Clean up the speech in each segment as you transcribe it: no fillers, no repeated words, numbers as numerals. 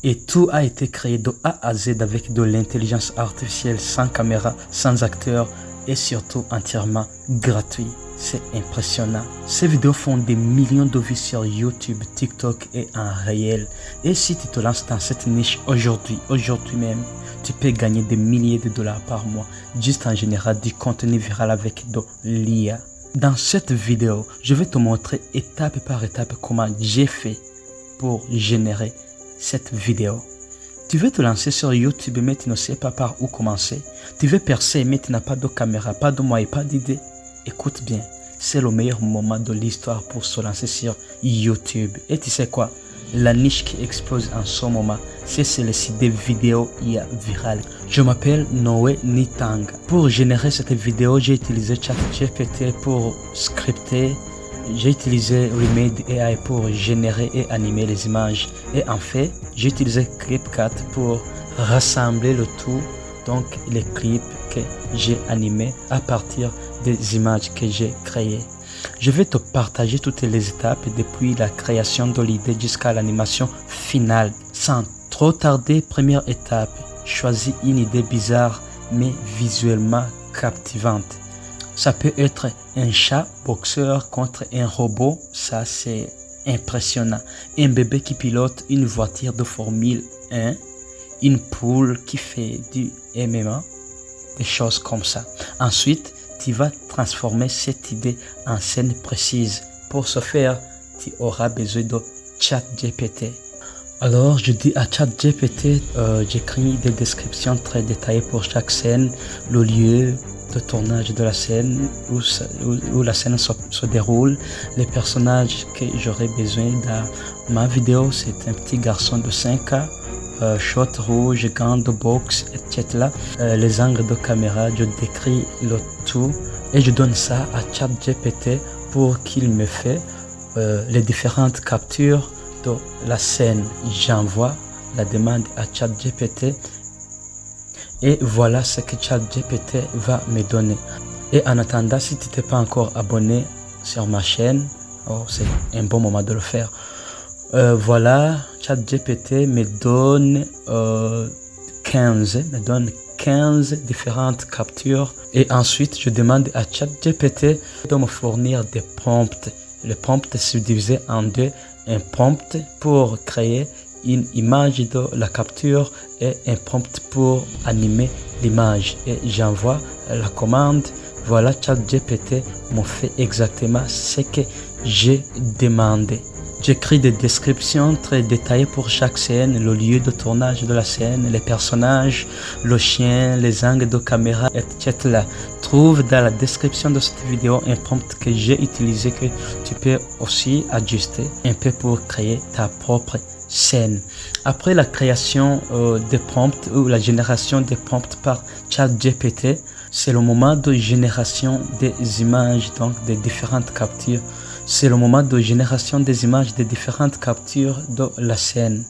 Et tout a été créé de A à Z avec de l'intelligence artificielle, sans caméra, sans acteur et surtout entièrement gratuit. C'est impressionnant. Ces vidéos font des millions de vues sur YouTube, TikTok et en réel. Et si tu te lances dans cette niche aujourd'hui même, tu peux gagner des milliers de dollars par mois juste en générant du contenu viral avec de l'IA. Dans cette vidéo, je vais te montrer étape par étape comment j'ai fait pour générer cette vidéo. Tu veux te lancer sur YouTube mais tu ne sais pas par où commencer. Tu veux percer mais tu n'as pas de caméra, pas de moyens, pas d'idée. Écoute bien, c'est le meilleur moment de l'histoire pour se lancer sur YouTube. Et tu sais quoi? La niche qui explose en ce moment, c'est celle-ci des vidéos IA virales. Je m'appelle Noé Nitang. Pour générer cette vidéo, j'ai utilisé ChatGPT pour scripter. J'ai utilisé Remade AI pour générer et animer les images. Et en fait, j'ai utilisé ClipCut pour rassembler le tout, donc les clips que j'ai animés à partir des images que j'ai créées. Je vais te partager toutes les étapes depuis la création de l'idée jusqu'à l'animation finale. Sans trop tarder, première étape, choisis une idée bizarre mais visuellement captivante. Ça peut être un chat boxeur contre un robot, ça c'est impressionnant. Un bébé qui pilote une voiture de Formule 1, une poule qui fait du MMA, des choses comme ça. Ensuite, tu vas transformer cette idée en scène précise. Pour ce faire, tu auras besoin de ChatGPT. Alors, je dis à ChatGPT, j'écris des descriptions très détaillées pour chaque scène, le lieu de tournage de la scène, où la scène se déroule, les personnages que j'aurai besoin dans ma vidéo. C'est un petit garçon de 5 ans, short rouge, gants de boxe, etc. Les angles de caméra, je décris le tout et je donne ça à ChatGPT pour qu'il me fait les différentes captures de la scène. J'envoie la demande à ChatGPT et voilà ce que ChatGPT va me donner. Et en attendant, si tu n'es pas encore abonné sur ma chaîne, c'est un bon moment de le faire. Voilà, ChatGPT me donne 15 différentes captures. Et ensuite, je demande à ChatGPT de me fournir des prompts. Les prompts se divisent en deux. Un prompt pour créer une image de la capture et un prompt pour animer l'image. Et j'envoie la commande. Voilà, ChatGPT me fait exactement ce que j'ai demandé. J'écris des descriptions très détaillées pour chaque scène, le lieu de tournage de la scène, les personnages, le chien, les angles de caméra, etc. Trouve dans la description de cette vidéo un prompt que j'ai utilisé que tu peux aussi ajuster un peu pour créer ta propre scène. Après la création des prompts ou la génération des prompts par ChatGPT, c'est le moment de génération des images, donc des différentes captures. C'est le moment de génération des images des différentes captures de la scène.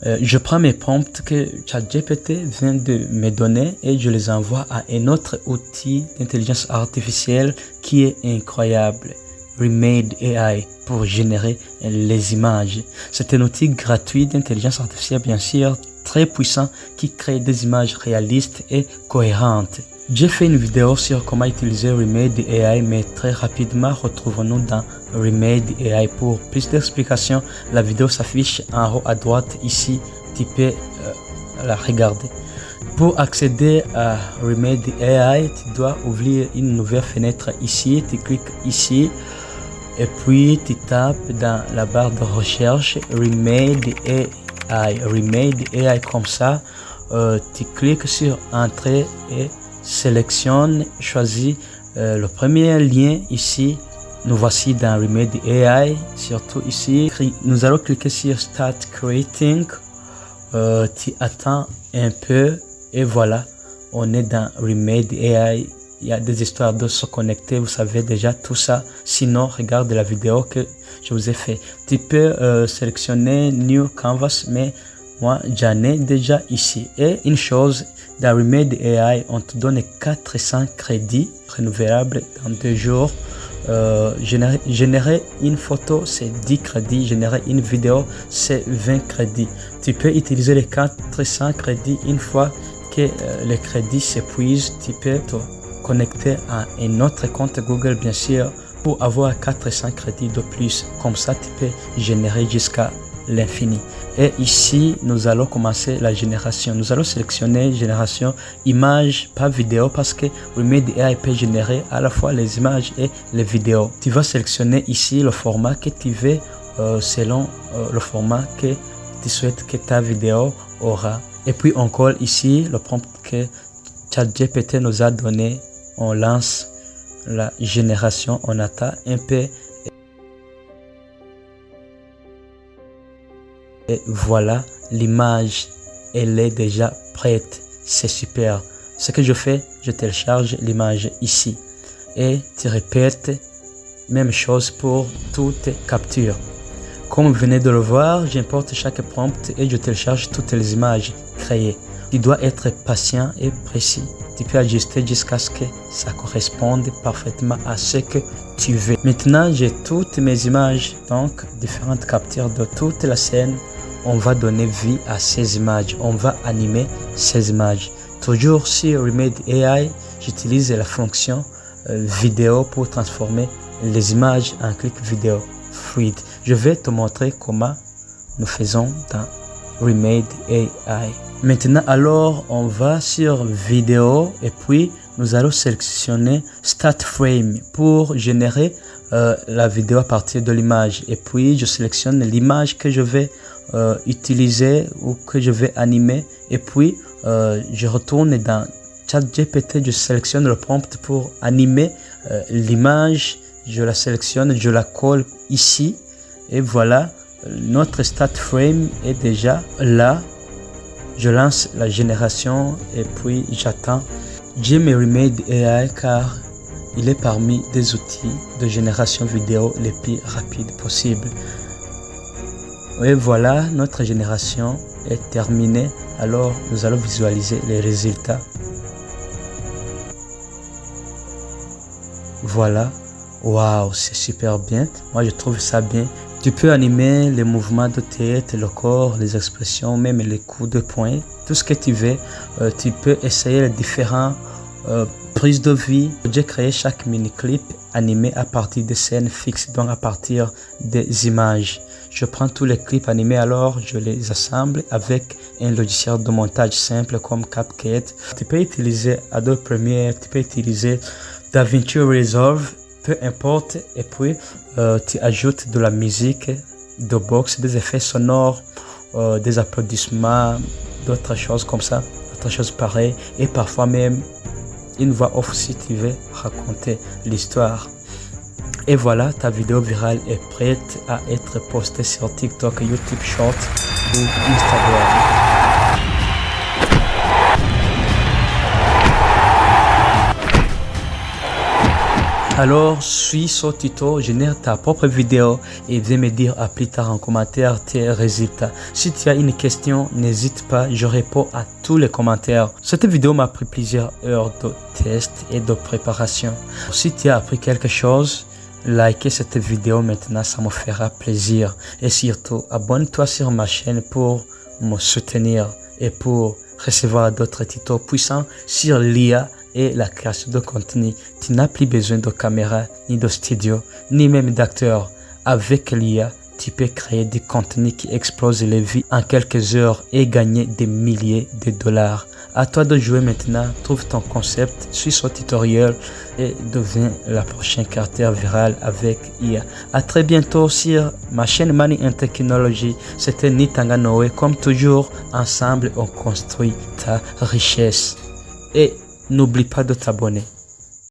Je prends mes prompts que ChatGPT vient de me donner et je les envoie à un autre outil d'intelligence artificielle qui est incroyable, Remade AI, pour générer les images. C'est un outil gratuit d'intelligence artificielle, bien sûr, très puissant, qui crée des images réalistes et cohérentes. J'ai fait une vidéo sur comment utiliser Remade AI, mais très rapidement, retrouvons-nous dans Remade AI. Pour plus d'explications, la vidéo s'affiche en haut à droite ici, tu peux la regarder. Pour accéder à Remade AI, tu dois ouvrir une nouvelle fenêtre ici, tu cliques ici et puis tu tapes dans la barre de recherche Remade AI comme ça. Tu cliques sur Entrée et sélectionne, choisis le premier lien ici. Nous voici dans Remade AI, surtout ici. Nous allons cliquer sur Start Creating. Tu attends un peu et voilà, on est dans Remade AI. Il y a des histoires de se connecter, vous savez déjà tout ça. Sinon, regarde la vidéo que je vous ai fait. Tu peux sélectionner New Canvas, mais moi j'en ai déjà ici. Et une chose, dans Remade AI, on te donne 400 crédits renouvelables dans 2 jours. générer une photo, c'est 10 crédits. Générer une vidéo, c'est 20 crédits. Tu peux utiliser les 400 crédits. Une fois que les crédits s'épuisent, tu peux te connecter à un autre compte Google, bien sûr, pour avoir 400 crédits de plus. Comme ça, tu peux générer jusqu'à l'infini. Et ici, nous allons commencer la génération. Nous allons sélectionner génération image, pas vidéo, parce que Remade AI peut générer à la fois les images et les vidéos. Tu vas sélectionner ici le format que tu veux selon le format que tu souhaites que ta vidéo aura. Et puis on colle ici le prompt que ChatGPT nous a donné. On lance la génération, on attend un peu. Et voilà, l'image, elle est déjà prête. C'est super. Ce que je fais, je télécharge l'image ici. Et tu répètes, même chose pour toutes captures. Comme vous venez de le voir, j'importe chaque prompt et je télécharge toutes les images créées. Tu dois être patient et précis. Tu peux ajuster jusqu'à ce que ça corresponde parfaitement à ce que tu veux. Maintenant, j'ai toutes mes images, donc différentes captures de toute la scène. On va donner vie à ces images. On va animer ces images. Toujours sur Remade AI, j'utilise la fonction vidéo pour transformer les images en clip vidéo fluide. Je vais te montrer comment nous faisons dans Remade AI. Maintenant, alors, on va sur vidéo et puis nous allons sélectionner Start Frame pour générer la vidéo à partir de l'image. Et puis, je sélectionne l'image que je vais utiliser ou que je vais animer. Et puis, je retourne dans ChatGPT, je sélectionne le prompt pour animer l'image. Je la sélectionne, je la colle ici. Et voilà, notre Start Frame est déjà là. Je lance la génération et puis j'attends. J'aime Remade AI car il est parmi des outils de génération vidéo les plus rapides possibles. Et voilà, notre génération est terminée. Alors, nous allons visualiser les résultats. Voilà. Waouh, c'est super bien. Moi, je trouve ça bien. Tu peux animer les mouvements de tête, le corps, les expressions, même les coups de poing, tout ce que tu veux. Tu peux essayer les différents prises de vie. J'ai créé chaque mini-clip animé à partir de scènes fixes, donc à partir des images. Je prends tous les clips animés, alors je les assemble avec un logiciel de montage simple comme CapCut. Tu peux utiliser Adobe Premiere, tu peux utiliser DaVinci Resolve, peu importe, et puis tu ajoutes de la musique, de box, des effets sonores, des applaudissements, d'autres choses comme ça, d'autres choses pareilles, et parfois même une voix off si tu veux raconter l'histoire. Et voilà, ta vidéo virale est prête à être postée sur TikTok, YouTube Short ou Instagram. Alors, suis ce tuto, génère ta propre vidéo et viens me dire à plus tard en commentaire tes résultats. Si tu as une question, n'hésite pas, je réponds à tous les commentaires. Cette vidéo m'a pris plusieurs heures de test et de préparation. Si tu as appris quelque chose, likez cette vidéo maintenant, ça me fera plaisir. Et surtout, abonne-toi sur ma chaîne pour me soutenir et pour recevoir d'autres tutos puissants sur l'IA et la création de contenu. Tu n'as plus besoin de caméra, ni de studio, ni même d'acteurs. Avec l'IA, tu peux créer des contenus qui explosent les vies en quelques heures et gagner des milliers de dollars. À toi de jouer maintenant, trouve ton concept, suis ce tutoriel et deviens la prochaine créateur viral avec IA. À très bientôt sur ma chaîne Money and Technology. C'était Nitanga Noé. Comme toujours, ensemble on construit ta richesse. Et n'oublie pas de t'abonner.